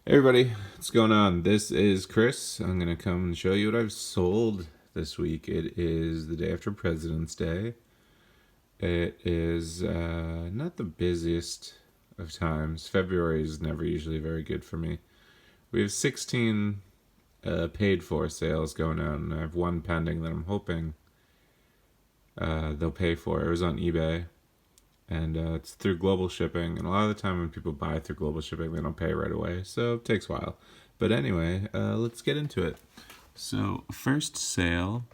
Hey everybody, what's going on? This is Chris. I'm going to come and show you what I've sold this week. It is the day after President's Day. It is not the busiest of times. February is never usually very good for me. We have 16 paid for sales going on, and I have one pending that I'm hoping they'll pay for. It was on eBay, and it's through global shipping, and a lot of the time when people buy through global shipping they don't pay right away, so it takes a while. But anyway, let's get into it. So first sale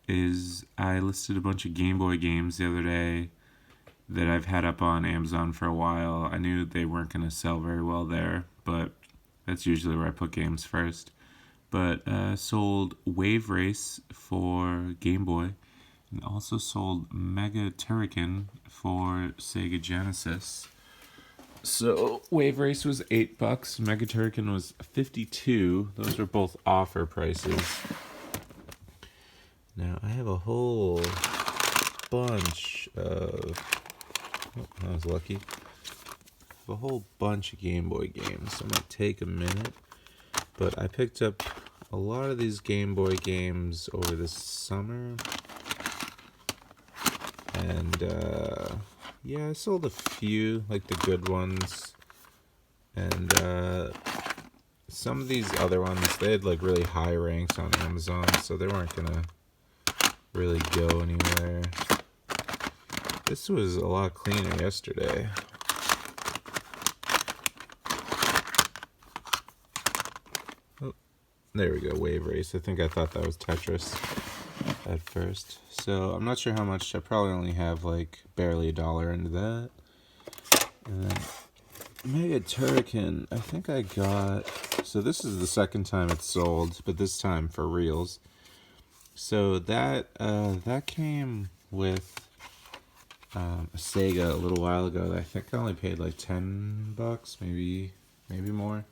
is I listed a bunch of Game Boy games the other day that I've had up on Amazon for a while. I knew they weren't going to sell very well there, but that's usually where I put games first. But sold Wave Race for Game Boy, and also sold Mega Turrican for Sega Genesis. So Wave Race was $8, Mega Turrican was $52. Those were both offer prices. Now I have a whole bunch of, I was lucky, a whole bunch of Game Boy games, so it might take a minute, but I picked up a lot of these Game Boy games over the summer. And yeah, I sold a few, like the good ones. And some of these other ones, they had like really high ranks on Amazon, so they weren't gonna really go anywhere. This was a lot cleaner yesterday. Oh, there we go, Wave Race. I think I thought that was Tetris at first. So I'm not sure how much. I probably only have like barely $1 into that. And then Mega Turrican, I think I got, so this is the second time it's sold, but this time for reals. So that came with a Sega a little while ago. I think I only paid like $10, maybe more.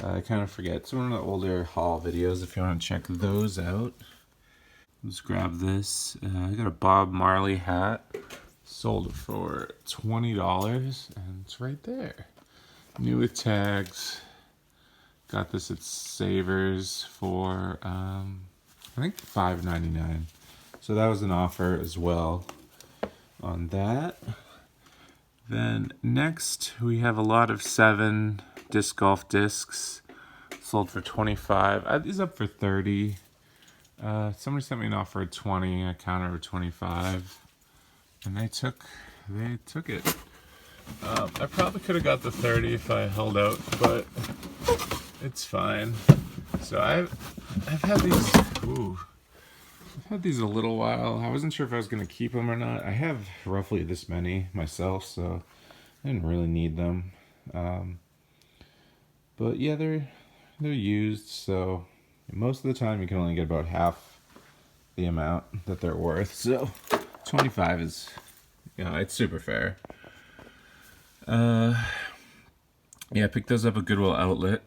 I kind of forget. It's one of the older haul videos if you want to check those out. Let's grab this. I got a Bob Marley hat. Sold it for $20, and it's right there. New with tags. Got this at Savers for I think $5.99. So that was an offer as well on that. Then next we have a lot of 7 disc golf discs. Sold for $25. These up for $30. Somebody sent me an offer at $20. I countered with $25, and they took it. I probably could have got the $30 if I held out, but it's fine. So I've had these. I've had these a little while. I wasn't sure if I was gonna keep them or not. I have roughly this many myself, so I didn't really need them. But yeah, they're used, so most of the time you can only get about half the amount that they're worth. So $25 is, it's super fair. Yeah, I picked those up at Goodwill Outlet.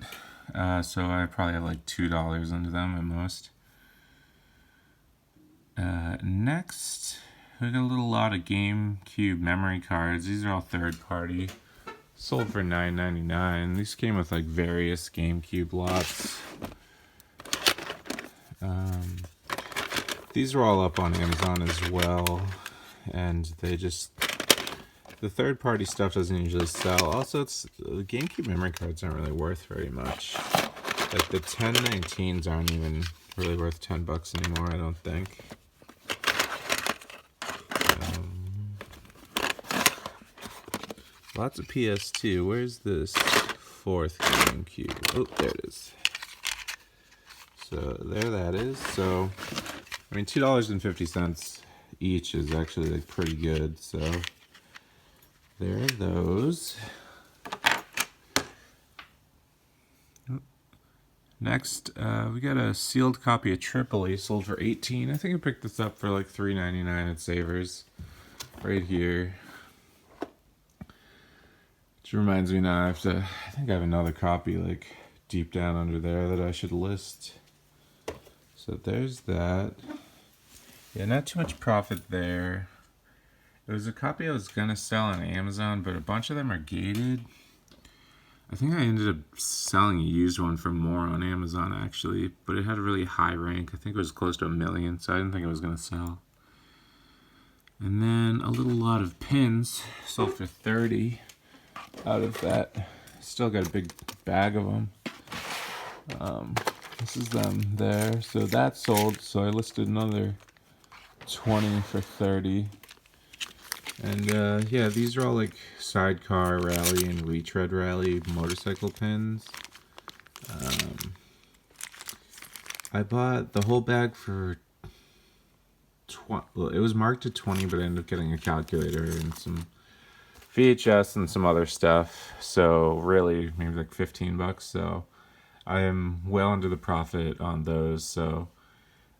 So I probably have like $2 under them at most. Next, we got a little lot of GameCube memory cards. These are all third party. Sold for $9.99. These came with like various GameCube lots. These are all up on Amazon as well, and the third party stuff doesn't usually sell. Also, the GameCube memory cards aren't really worth very much. Like the 1019s aren't even really worth $10 anymore, I don't think. Lots of PS2. Where's this fourth GameCube? Oh, there it is. So there that is. So I mean, $2.50 each is actually like pretty good. So there are those. Next, we got a sealed copy of Tripoli, sold for $18. I think I picked this up for like $3.99 at Savers, right here. Which reminds me now, I think I have another copy like deep down under there that I should list. So there's that. Yeah, not too much profit there. There was a copy I was gonna sell on Amazon, but a bunch of them are gated. I think I ended up selling a used one for more on Amazon actually, but it had a really high rank. I think it was close to 1 million, so I didn't think it was going to sell. And then a little lot of pins sold for 30 out of that. Still got a big bag of them. This is them there. So that sold, so I listed another 20 for 30. And yeah, these are all like sidecar rally and retread rally motorcycle pins. I bought the whole bag for well, it was marked to 20, but I ended up getting a calculator and some VHS and some other stuff. So really, maybe like 15 bucks. So I am well under the profit on those. So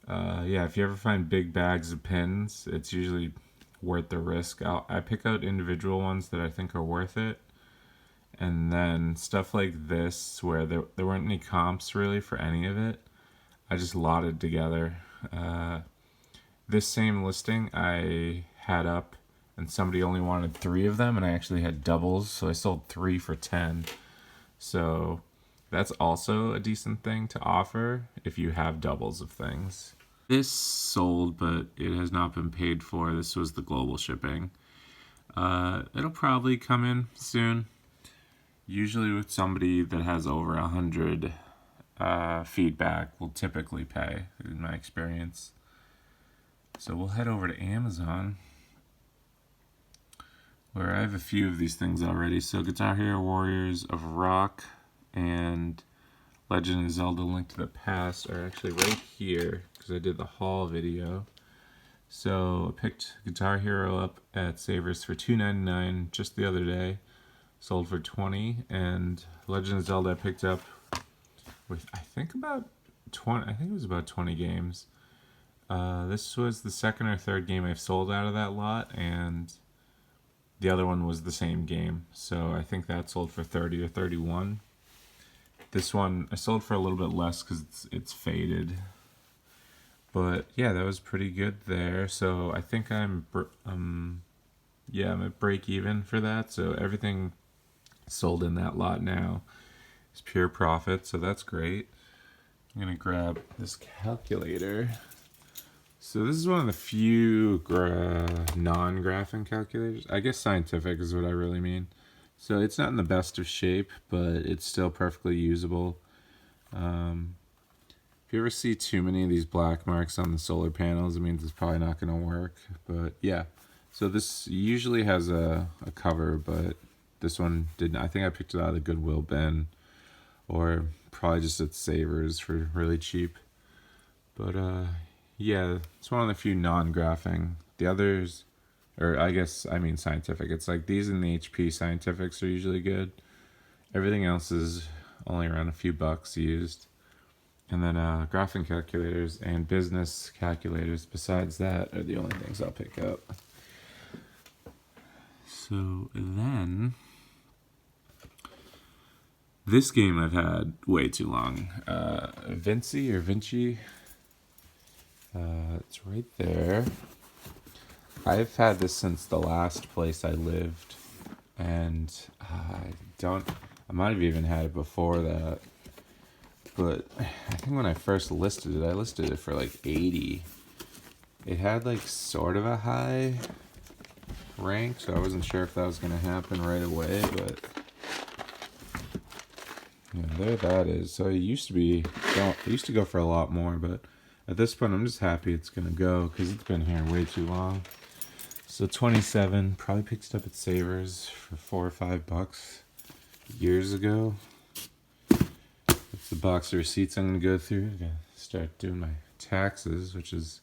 yeah, if you ever find big bags of pins, it's usually worth the risk. I pick out individual ones that I think are worth it. And then stuff like this, where there weren't any comps really for any of it, I just lotted together. This same listing I had up, and somebody only wanted 3 of them, and I actually had doubles, so I sold 3 for 10. So that's also a decent thing to offer if you have doubles of things. This sold, but it has not been paid for. This was the global shipping. It'll probably come in soon. Usually with somebody that has over 100 feedback will typically pay, in my experience. So we'll head over to Amazon, where I have a few of these things already. So Guitar Hero Warriors of Rock and Legend of Zelda Link to the Past are actually right here, because I did the haul video. So I picked Guitar Hero up at Savers for $2.99 just the other day. Sold for 20, and Legend of Zelda I picked up with I think about 20. I think it was about 20 games. This was the second or third game I've sold out of that lot, and the other one was the same game. So I think that sold for 30 or 31. This one I sold for a little bit less because it's faded. But yeah, that was pretty good there. So I think I'm at break even for that. So everything sold in that lot now is pure profit, so that's great. I'm gonna grab this calculator. So this is one of the few non-graphing calculators. I guess scientific is what I really mean. So it's not in the best of shape, but it's still perfectly usable. If you ever see too many of these black marks on the solar panels, it means it's probably not going to work. But yeah, so this usually has a cover, but this one didn't. I think I picked it out of the Goodwill bin, or probably just at Savers for really cheap. But yeah, it's one of the few non-graphing. The others, or I guess I mean scientific. It's like these and the HP scientifics are usually good. Everything else is only around a few bucks used. And then graphing calculators and business calculators besides that are the only things I'll pick up. So then, this game I've had way too long. Vinci, it's right there. I've had this since the last place I lived, and I might have even had it before that. But I think when I first listed it, I listed it for like 80. It had like sort of a high rank, so I wasn't sure if that was going to happen right away, but yeah, there that is. So it used to go for a lot more, but at this point I'm just happy it's going to go because it's been here way too long. So 27, probably picked it up at Savers for $4 or $5 years ago. It's the box of receipts I'm going to go through. I gotta start doing my taxes, which is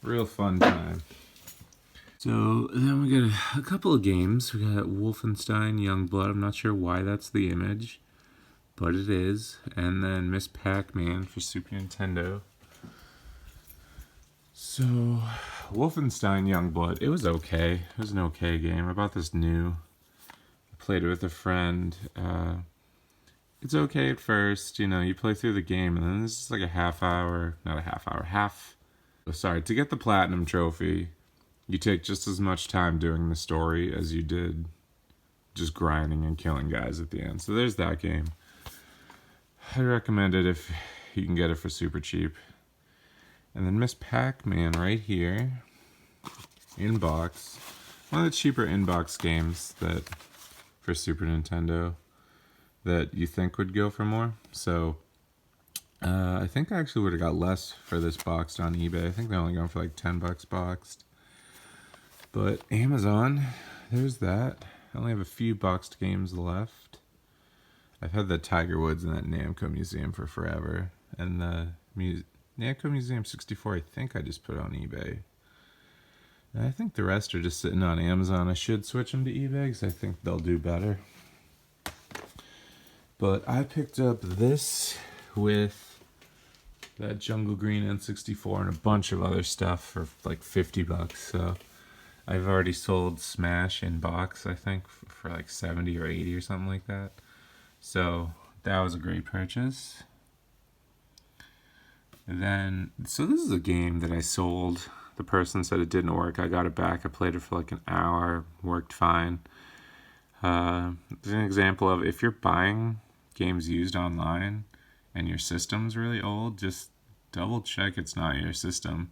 a real fun time. So then we got a couple of games. We got Wolfenstein Youngblood. I'm not sure why that's the image, but it is. And then Miss Pac-Man for Super Nintendo. So Wolfenstein Youngblood, it was okay. It was an okay game. I bought this new. I played it with a friend. It's okay at first, you play through the game, and then it's just like to get the platinum trophy, you take just as much time doing the story as you did just grinding and killing guys at the end. So there's that game. I recommend it if you can get it for super cheap. And then Miss Pac-Man right here, in-box. One of the cheaper in-box games that for Super Nintendo that you think would go for more. So I think I actually would have got less for this boxed on eBay. I think they're only going for like $10 boxed. But Amazon, there's that. I only have a few boxed games left. I've had the Tiger Woods in that Namco Museum for forever. And the Namco Museum 64, I think I just put on eBay. And I think the rest are just sitting on Amazon. I should switch them to eBay because I think they'll do better. But I picked up this with that Jungle Green N64 and a bunch of other stuff for like $50. So I've already sold Smash in box, I think, for like 70 or 80 or something like that. So that was a great purchase. And then, so this is a game that I sold. The person said it didn't work. I got it back. I played it for like an hour. Worked fine. It's an example of if you're buying games used online and your system's really old, just double check it's not your system.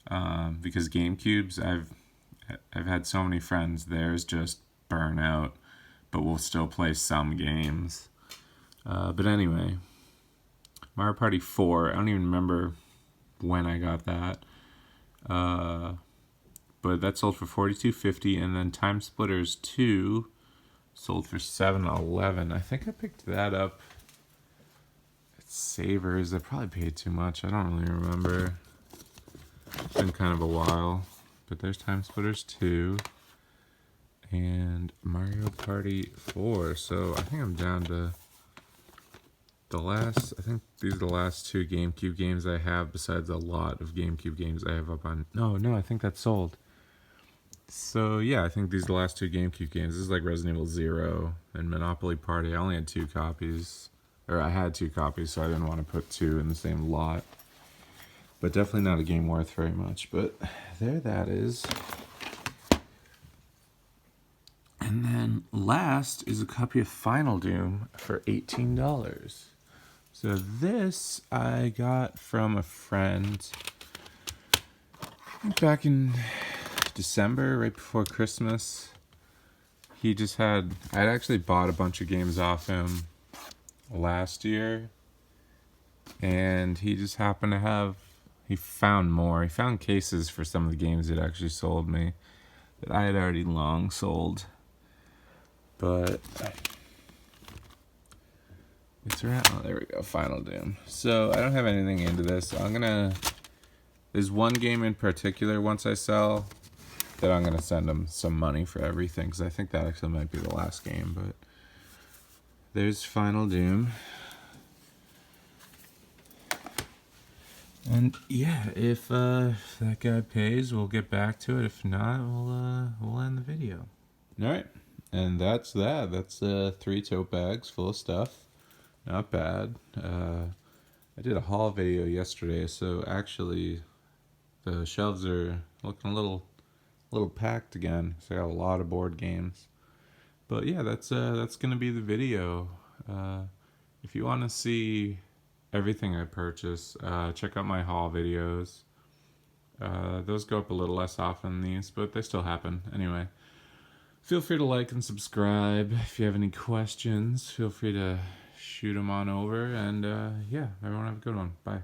Because GameCubes, I've had so many friends, theirs just burn out, but we'll still play some games. But anyway, Mario Party 4, I don't even remember when I got that. But that sold for $42.50, and then Time Splitters 2 sold for $7.11. I think I picked that up at Savers. I probably paid too much. I don't really remember. It's been kind of a while. But there's Time Splitters 2 and Mario Party 4. So I think I'm down to I think these are the last two GameCube games I have, besides a lot of GameCube games I have up on. No, I think that's sold. So yeah, I think these are the last two GameCube games. This is like Resident Evil 0 and Monopoly Party. I only had 2 copies. Or I had 2 copies, so I didn't want to put 2 in the same lot. But definitely not a game worth very much. But there that is. And then last is a copy of Final Doom for $18. So this I got from a friend back in December, right before Christmas. He just I'd actually bought a bunch of games off him last year. And he just happened to he found more. He found cases for some of the games it actually sold me that I had already long sold. But it's around, oh, there we go, Final Doom. So I don't have anything into this. There's one game in particular once I sell that I'm gonna send him some money for everything, because I think that actually might be the last game. But there's Final Doom. And yeah, if that guy pays, we'll get back to it. If not, we'll end the video. All right, and that's that. That's 3 tote bags full of stuff. Not bad. I did a haul video yesterday, so actually the shelves are looking a little packed again. So I got a lot of board games. But yeah, that's gonna be the video. If you want to see everything I purchase, check out my haul videos. Those go up a little less often than these, but they still happen. Anyway, feel free to like and subscribe. If you have any questions, feel free to shoot them on over. And yeah, everyone have a good one. Bye.